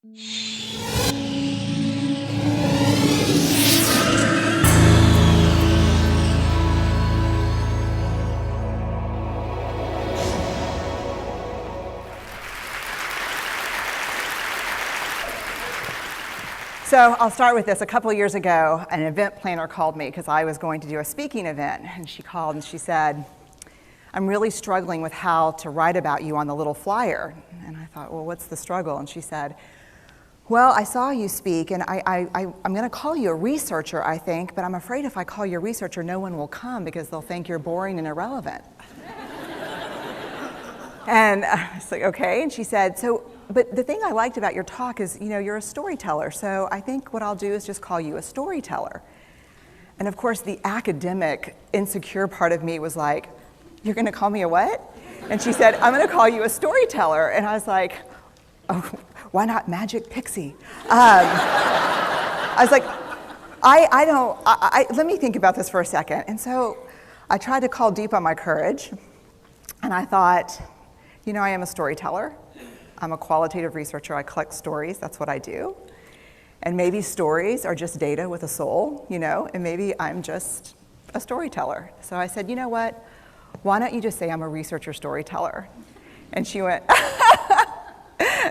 So I'll start with this. A couple of years ago, an event planner called me because I was going to do a speaking event. And she called and she said, I'm really struggling with how to write about you on the little flyer. And I thought, well, what's the struggle? And she said, well, I saw you speak, and I'm going to call you a researcher, I think, but I'm afraid if I call you a researcher, no one will come because they'll think you're boring and irrelevant. And I was like, okay. And she said, but the thing I liked about your talk is, you're a storyteller, so I think what I'll do is just call you a storyteller. And of course, the academic, insecure part of me was like, you're going to call me a what? And she said, I'm going to call you a storyteller. And I was like, oh, why not Magic Pixie? I was like, let me think about this for a second. And so I tried to call deep on my courage, and I thought, I am a storyteller. I'm a qualitative researcher. I collect stories. That's what I do. And maybe stories are just data with a soul, and maybe I'm just a storyteller. So I said, you know what? Why don't you just say I'm a researcher storyteller? And she went,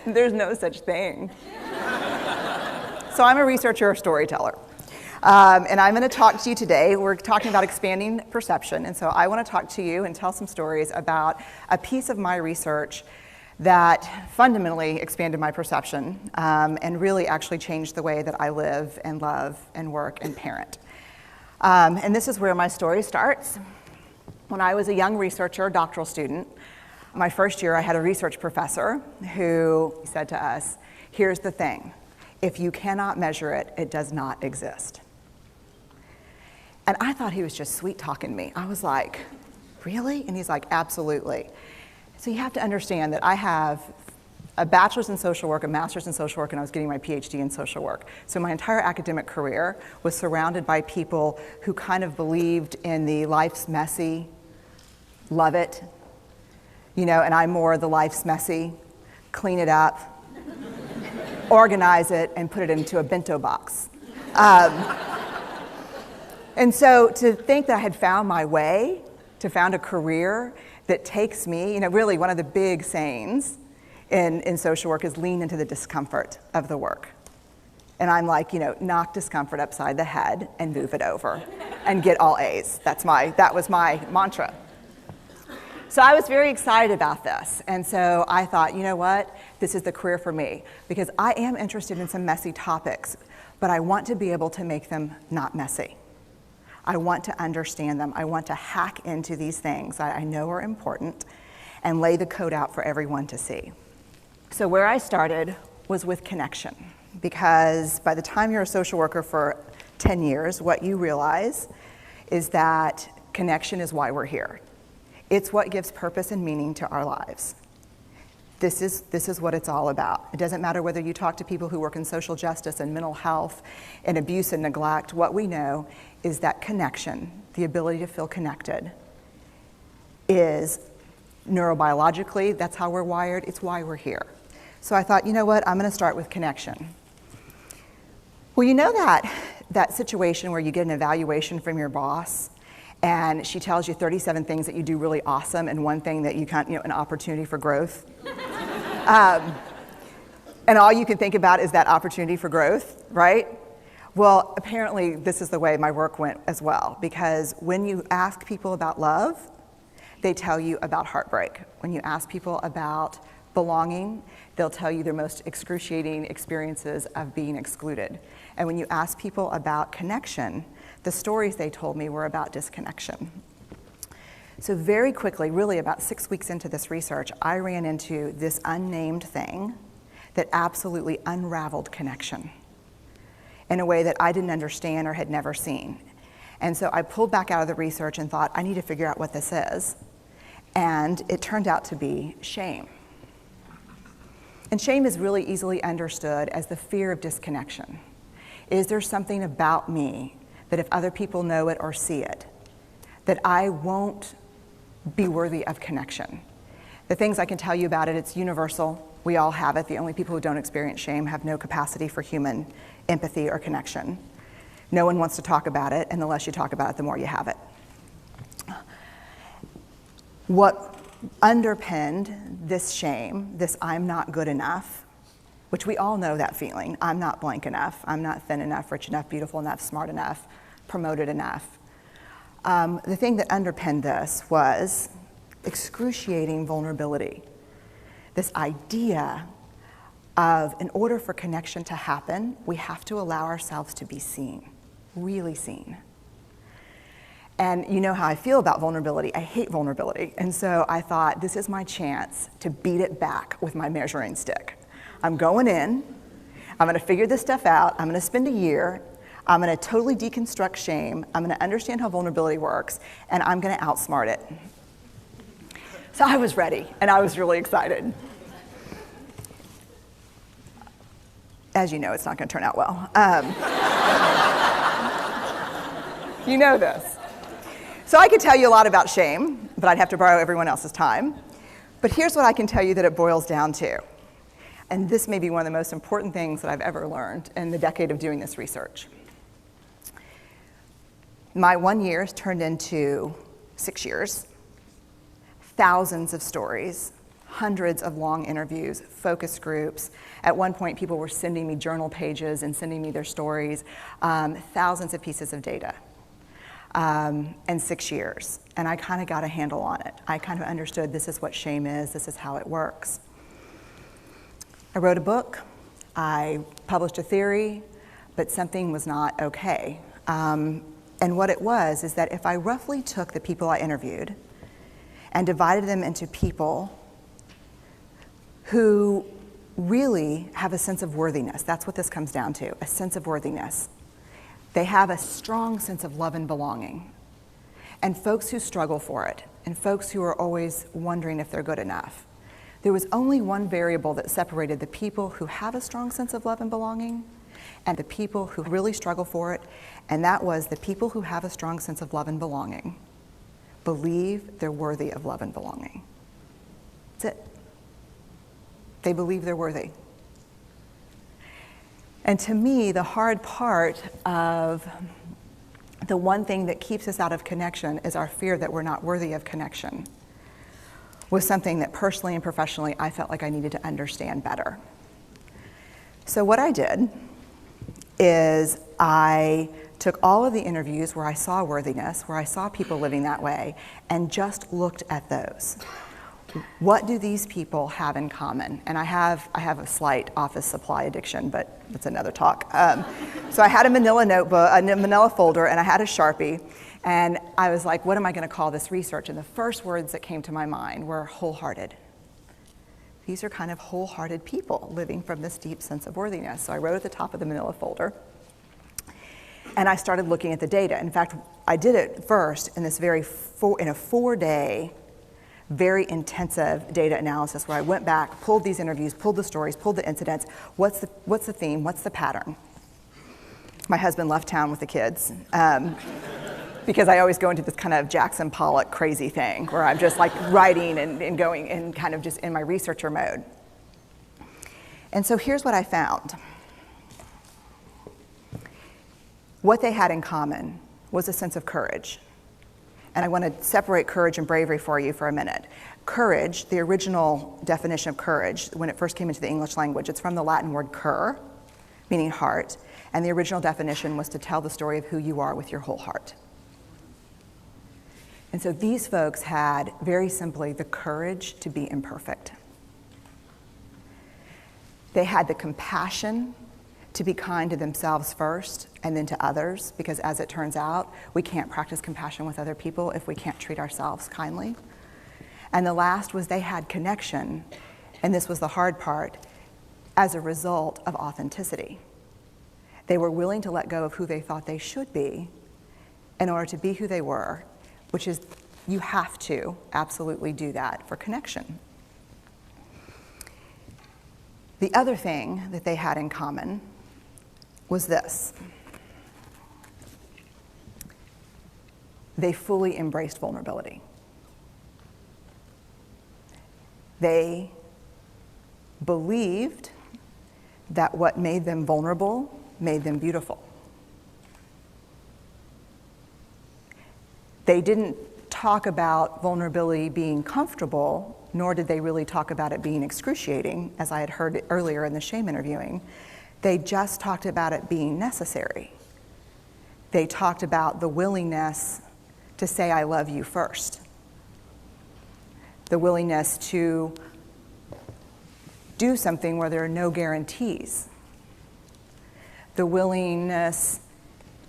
there's no such thing. So I'm a researcher storyteller. And I'm going to talk to you today. We're talking about expanding perception. And so I want to talk to you and tell some stories about a piece of my research that fundamentally expanded my perception and really actually changed the way that I live and love and work and parent. And this is where my story starts. When I was a young researcher, doctoral student, my first year I had a research professor who said to us, here's the thing, if you cannot measure it, it does not exist. And I thought he was just sweet talking me. I was like, really? And he's like, absolutely. So you have to understand that I have a bachelor's in social work, a master's in social work, and I was getting my PhD in social work. So my entire academic career was surrounded by people who kind of believed in the life's messy, love it, and I'm more the life's messy, clean it up, organize it, and put it into a bento box. And so to think that I had found my way, to found a career that takes me, really one of the big sayings in social work is lean into the discomfort of the work. And I'm like, knock discomfort upside the head and move it over and get all A's. That was my mantra. So I was very excited about this. And so I thought, you know what? This is the career for me because I am interested in some messy topics, but I want to be able to make them not messy. I want to understand them. I want to hack into these things that I know are important and lay the code out for everyone to see. So where I started was with connection, because by the time you're a social worker for 10 years, what you realize is that connection is why we're here. It's what gives purpose and meaning to our lives. This is what it's all about. It doesn't matter whether you talk to people who work in social justice and mental health and abuse and neglect. What we know is that connection, the ability to feel connected, is neurobiologically, that's how we're wired, it's why we're here. So I thought, you know what, I'm going to start with connection. Well, that situation where you get an evaluation from your boss and she tells you 37 things that you do really awesome and one thing that you can't, an opportunity for growth. And all you can think about is that opportunity for growth, right? Well, apparently this is the way my work went as well, because when you ask people about love, they tell you about heartbreak. When you ask people about belonging, they'll tell you their most excruciating experiences of being excluded. And when you ask people about connection, the stories they told me were about disconnection. So very quickly, really about 6 weeks into this research, I ran into this unnamed thing that absolutely unraveled connection in a way that I didn't understand or had never seen. And so I pulled back out of the research and thought, I need to figure out what this is. And it turned out to be shame. And shame is really easily understood as the fear of disconnection. Is there something about me that if other people know it or see it, that I won't be worthy of connection? The things I can tell you about it, it's universal. We all have it. The only people who don't experience shame have no capacity for human empathy or connection. No one wants to talk about it, and the less you talk about it, the more you have it. What underpinned this shame, this I'm not good enough, which we all know that feeling, I'm not blank enough, I'm not thin enough, rich enough, beautiful enough, smart enough, promoted enough. The thing that underpinned this was excruciating vulnerability. This idea of, in order for connection to happen, we have to allow ourselves to be seen, really seen. And you know how I feel about vulnerability. I hate vulnerability. And so I thought, this is my chance to beat it back with my measuring stick. I'm going in, I'm gonna figure this stuff out, I'm gonna spend a year, I'm gonna totally deconstruct shame, I'm gonna understand how vulnerability works, and I'm gonna outsmart it. So I was ready, and I was really excited. As you know, it's not gonna turn out well. You know this. So I could tell you a lot about shame, but I'd have to borrow everyone else's time. But here's what I can tell you that it boils down to. And this may be one of the most important things that I've ever learned in the decade of doing this research. My 1 year has turned into 6 years, thousands of stories, hundreds of long interviews, focus groups. At one point, people were sending me journal pages and sending me their stories, thousands of pieces of data. And 6 years. And I kind of got a handle on it. I kind of understood this is what shame is, this is how it works. I wrote a book, I published a theory, but something was not okay. And what it was is that if I roughly took the people I interviewed and divided them into people who really have a sense of worthiness, that's what this comes down to, a sense of worthiness. They have a strong sense of love and belonging. And folks who struggle for it, and folks who are always wondering if they're good enough. There was only one variable that separated the people who have a strong sense of love and belonging and the people who really struggle for it, and that was the people who have a strong sense of love and belonging believe they're worthy of love and belonging. That's it. They believe they're worthy. And to me, the hard part of the one thing that keeps us out of connection is our fear that we're not worthy of connection, was something that personally and professionally I felt like I needed to understand better. So what I did is I took all of the interviews where I saw worthiness, where I saw people living that way, and just looked at those. What do these people have in common? And I have a slight office supply addiction, but that's another talk. So I had a manila notebook, a manila folder, and I had a Sharpie, and I was like, what am I gonna call this research? And the first words that came to my mind were wholehearted. These are kind of wholehearted people living from this deep sense of worthiness. So I wrote at the top of the manila folder, and I started looking at the data. In fact, I did it first in this in a 4-day, very intensive data analysis where I went back, pulled these interviews, pulled the stories, pulled the incidents. What's the theme? What's the pattern? My husband left town with the kids because I always go into this kind of Jackson Pollock crazy thing where I'm just like writing and going and kind of just in my researcher mode. And so here's what I found. What they had in common was a sense of courage. And I want to separate courage and bravery for you for a minute. Courage, the original definition of courage, when it first came into the English language, it's from the Latin word cur, meaning heart. And the original definition was to tell the story of who you are with your whole heart. And so these folks had, very simply, the courage to be imperfect. They had the compassion to be kind to themselves first and then to others, because as it turns out, we can't practice compassion with other people if we can't treat ourselves kindly. And the last was they had connection, and this was the hard part, as a result of authenticity. They were willing to let go of who they thought they should be in order to be who they were, which is, you have to absolutely do that for connection. The other thing that they had in common was this. They fully embraced vulnerability. They believed that what made them vulnerable made them beautiful. They didn't talk about vulnerability being comfortable, nor did they really talk about it being excruciating, as I had heard earlier in the shame interviewing. They just talked about it being necessary. They talked about the willingness to say, I love you first. The willingness to do something where there are no guarantees. The willingness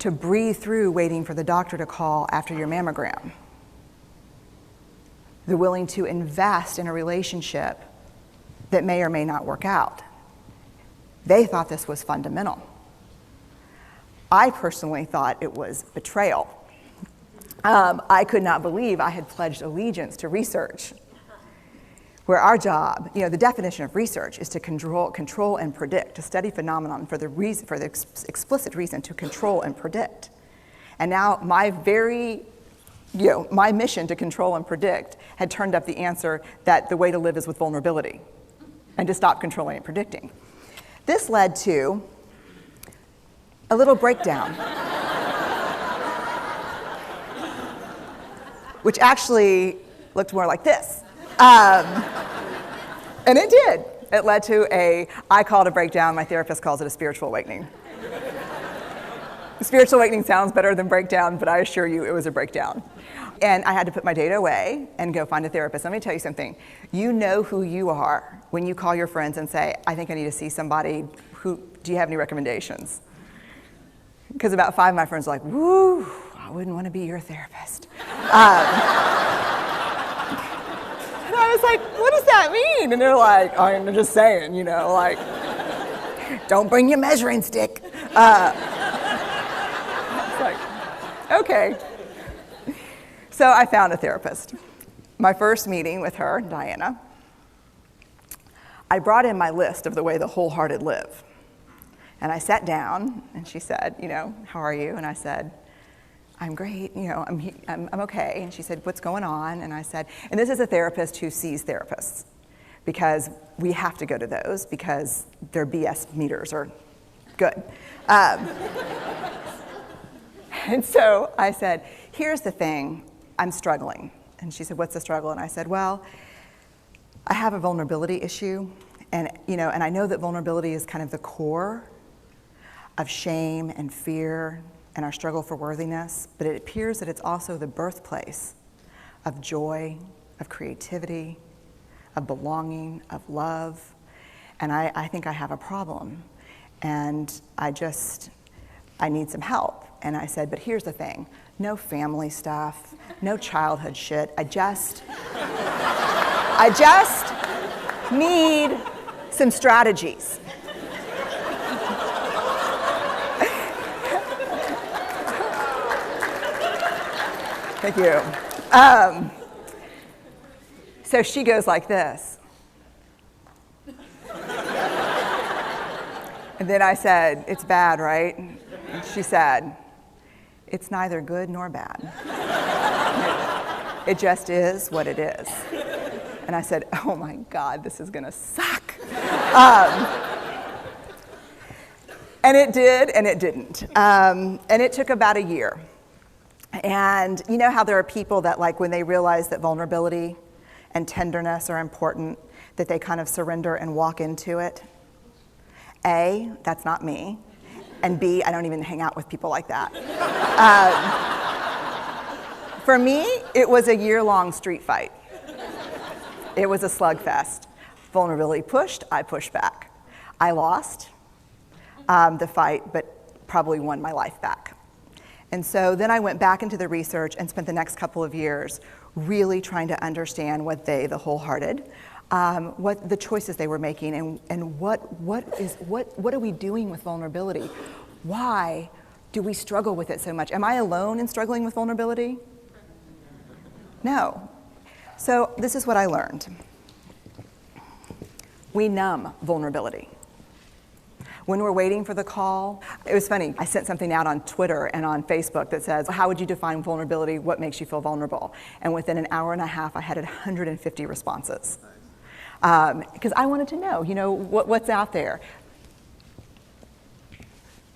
to breathe through waiting for the doctor to call after your mammogram. The willing to invest in a relationship that may or may not work out. They thought this was fundamental. I personally thought it was betrayal. I could not believe I had pledged allegiance to research, where our job, the definition of research is to control and predict, to study phenomenon for the explicit reason to control and predict. And now my mission to control and predict had turned up the answer that the way to live is with vulnerability and to stop controlling and predicting. This led to a little breakdown, which actually looked more like this. And it did. It led to I call it a breakdown, my therapist calls it a spiritual awakening. Spiritual awakening sounds better than breakdown, but I assure you it was a breakdown. And I had to put my data away and go find a therapist. Let me tell you something. You know who you are when you call your friends and say, I think I need to see somebody. Do you have any recommendations? Because about 5 of my friends are like, woo, I wouldn't want to be your therapist. And I was like, what does that mean? And they're like, I'm just saying, don't bring your measuring stick. It's like, okay. So I found a therapist. My first meeting with her, Diana, I brought in my list of the way the wholehearted live. And I sat down, and she said, how are you? And I said, I'm great, I'm okay. And she said, what's going on? And I said, and this is a therapist who sees therapists, because we have to go to those because their BS meters are good. And so I said, here's the thing, I'm struggling. And she said, what's the struggle? And I said, well, I have a vulnerability issue, and I know that vulnerability is kind of the core of shame and fear and our struggle for worthiness, but it appears that it's also the birthplace of joy, of creativity, of belonging, of love, and I think I have a problem, and I need some help. And I said, but here's the thing, no family stuff, no childhood shit, I just need some strategies. Thank you. So she goes like this. And then I said, it's bad, right? And she said, it's neither good nor bad. It just is what it is. And I said, oh my God, this is gonna suck. And it did, and it didn't. And it took about a year. And you know how there are people that, like, when they realize that vulnerability and tenderness are important, that they kind of surrender and walk into it? A, that's not me. And B, I don't even hang out with people like that. For me, it was a year-long street fight. It was a slugfest. Vulnerability pushed, I pushed back. I lost the fight, but probably won my life back. And so then I went back into the research and spent the next couple of years really trying to understand what the wholehearted, what the choices they were making, and what are we doing with vulnerability? Why do we struggle with it so much? Am I alone in struggling with vulnerability? No. So this is what I learned. We numb vulnerability. When we're waiting for the call, it was funny, I sent something out on Twitter and on Facebook that says, how would you define vulnerability? What makes you feel vulnerable? And within an hour and a half, I had 150 responses. because I wanted to know, what's out there.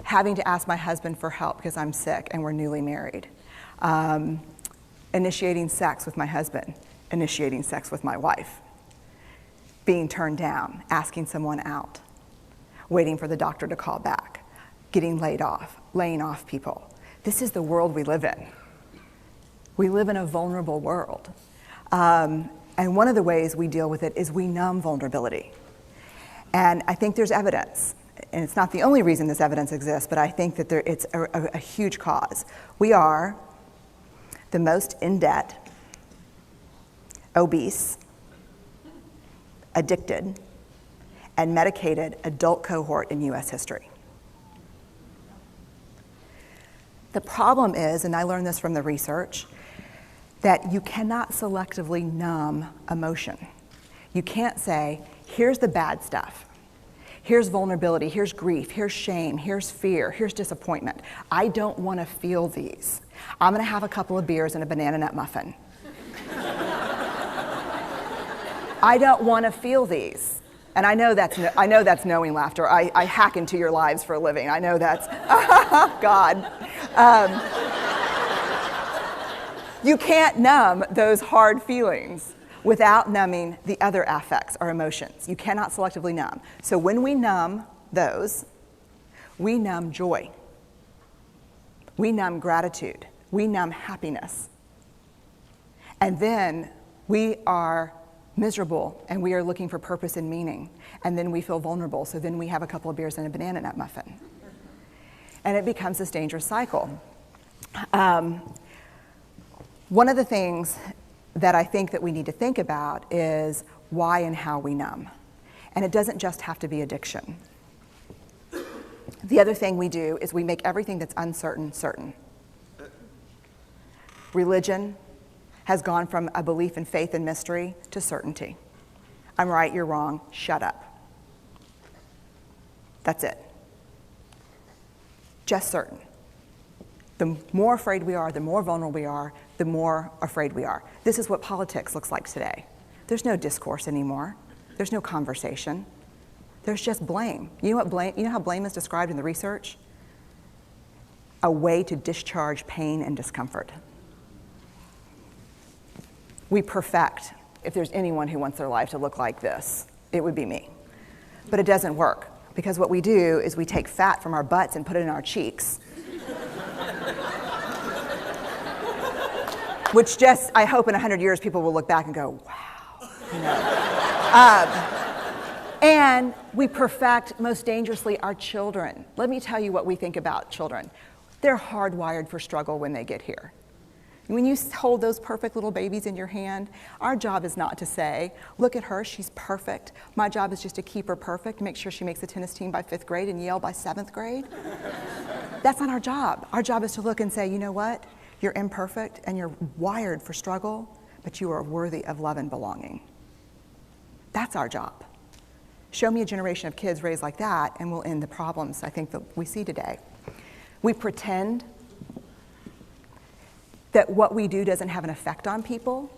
Having to ask my husband for help because I'm sick and we're newly married. Initiating sex with my husband, initiating sex with my wife. Being turned down, asking someone out, waiting for the doctor to call back, getting laid off, laying off people. This is the world we live in. We live in a vulnerable world. And one of the ways we deal with it is we numb vulnerability. And I think there's evidence, and it's not the only reason this evidence exists, but I think that it's a huge cause. We are the most in debt, obese, addicted, and medicated adult cohort in US history. The problem is, and I learned this from the research, that you cannot selectively numb emotion. You can't say, here's the bad stuff. Here's vulnerability, here's grief, here's shame, here's fear, here's disappointment. I don't want to feel these. I'm going to have a couple of beers and a banana nut muffin. I don't want to feel these. And I know that's knowing laughter. I hack into your lives for a living. I know that's, God. You can't numb those hard feelings without numbing the other affects or emotions. You cannot selectively numb. So when we numb those, we numb joy. We numb gratitude. We numb happiness. And then we are miserable and we are looking for purpose and meaning. And then we feel vulnerable. So then we have a couple of beers and a banana nut muffin. And it becomes this dangerous cycle. One of the things that I think that we need to think about is why and how we numb. And it doesn't just have to be addiction. The other thing we do is we make everything that's uncertain certain. Religion has gone from a belief in faith and mystery to certainty. I'm right, you're wrong, shut up. That's it. Just certain. The more afraid we are, the more vulnerable we are, the more afraid we are. This is what politics looks like today. There's no discourse anymore. There's no conversation. There's just blame. You know how blame is described in the research? A way to discharge pain and discomfort. We perfect. If there's anyone who wants their life to look like this, it would be me. But it doesn't work, because what we do is we take fat from our butts and put it in our cheeks. Which just, I hope in 100 years people will look back and go, wow. And we perfect, most dangerously, our children. Let me tell you what we think about children. They're hardwired for struggle when they get here. When you hold those perfect little babies in your hand, our job is not to say, look at her, she's perfect. My job is just to keep her perfect, make sure she makes the tennis team by 5th grade and Yale by 7th grade. That's not our job. Our job is to look and say, you know what? You're imperfect and you're wired for struggle, but you are worthy of love and belonging. That's our job. Show me a generation of kids raised like that and we'll end the problems I think that we see today. We pretend that what we do doesn't have an effect on people.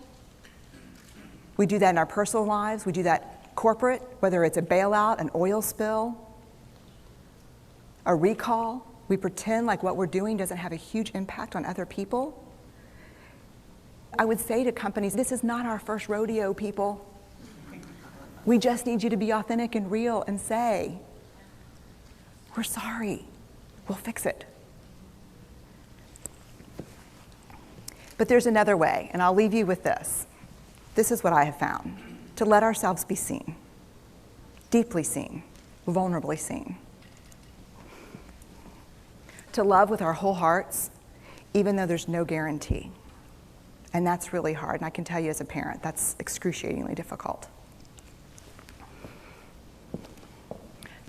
We do that in our personal lives. We do that corporate, whether it's a bailout, an oil spill, a recall. We pretend like what we're doing doesn't have a huge impact on other people. I would say to companies, this is not our first rodeo, people. We just need you to be authentic and real and say, we're sorry, we'll fix it. But there's another way, and I'll leave you with this. This is what I have found. To let ourselves be seen, deeply seen, vulnerably seen. To love with our whole hearts, even though there's no guarantee. And that's really hard, and I can tell you as a parent, that's excruciatingly difficult.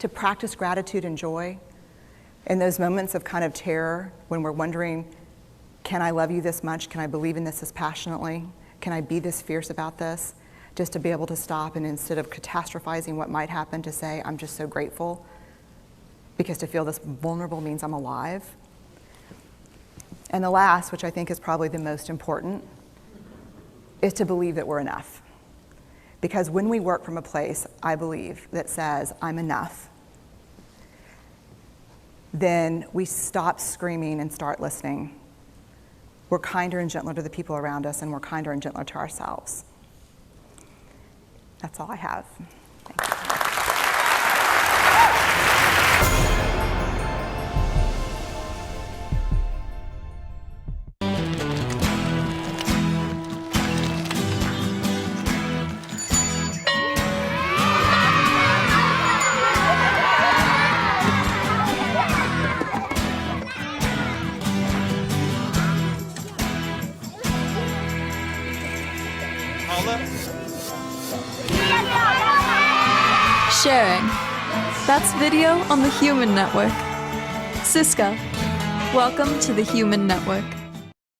To practice gratitude and joy in those moments of kind of terror when we're wondering, can I love you this much? Can I believe in this as passionately? Can I be this fierce about this? Just to be able to stop and instead of catastrophizing what might happen, to say, I'm just so grateful. Because to feel this vulnerable means I'm alive. And the last, which I think is probably the most important, is to believe that we're enough. Because when we work from a place, I believe, that says, I'm enough, then we stop screaming and start listening. We're kinder and gentler to the people around us, and we're kinder and gentler to ourselves. That's all I have. Thank you. Sharing. That's video on the Human Network. Siska, welcome to the Human Network.